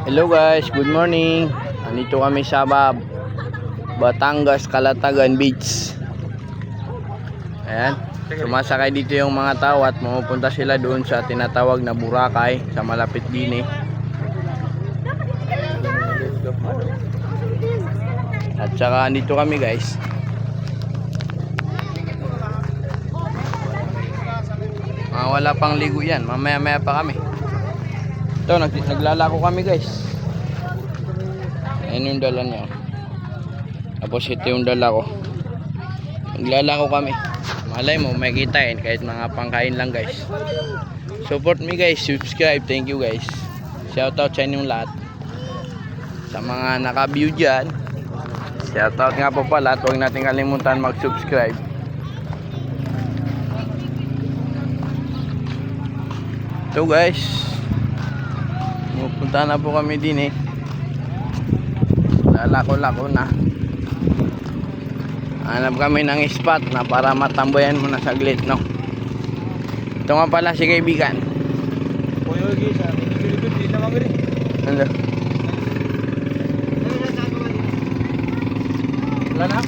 Hello guys, good morning. Nandito kami sa Batangas, Calatagan Beach. Ayan, sumasakay dito yung mga tao at mapupunta sila doon sa tinatawag na Boracay sa malapit din At saka nandito kami guys. Wala pang ligo yan, mamaya pa kami. Ito, naglalako kami guys. Ayan yung dala niya. Tapos ito yung dala ko. Naglalako kami. Malay mo, may kitain kahit mga pangkain lang guys. Support me guys, subscribe, thank you guys. Shoutout sa inyong lahat. Sa mga naka-view dyan, shoutout nga po pala. Huwag natin kalimutan mag-subscribe. Ito guys, pupunta na po kami din lalako-lako na. Hanap kami ng spot na para matambayan muna saglit, no? Ito nga pala si kaibigan. Ano? Wala na?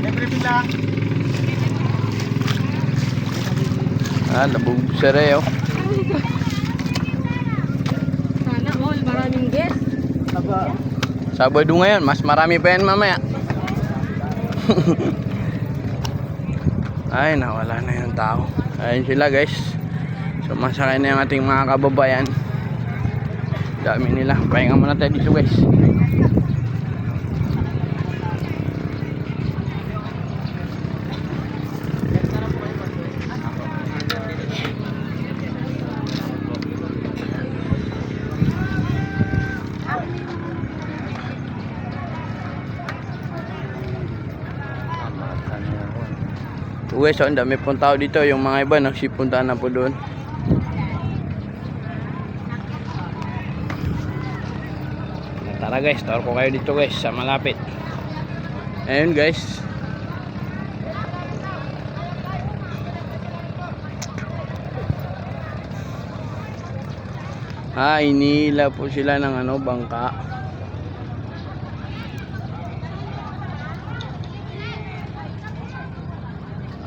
Nag-repeat lang. Labog sa reo. Sana all, maraming guest. Sabado ngayon, mas marami pa yan mamaya. Ay, nawala na yung tao. Ayun sila guys. Sumasakay na yung ating mga kababayan. Dami nila. Pahinga muna tayo dito guys. Guys, ang dami pong tao dito. Yung mga iba nagsipunta na po doon. Tara guys, tawar ko kayo dito guys sa malapit. Ayun guys. Inila po sila ng bangka.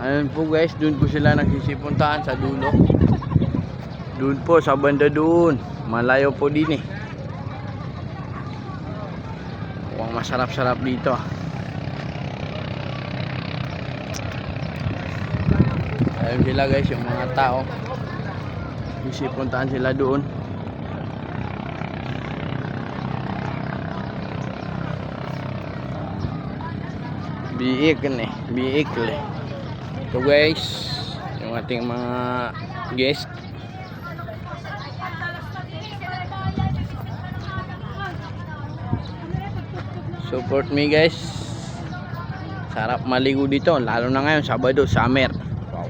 Ayun po guys, doon po sila nagsisipuntahan sa dulo. Doon po, sa banda doon. Malayo po din Mukhang masarap-sarap dito. Ayun sila guys, yung mga tao. Nagsisipuntahan sila doon. Biik. So guys, yung ating mga guest. Support me guys. Sarap maligo dito, lalo na ngayon Sabado, summer. Wow.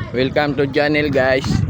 Welcome to channel guys.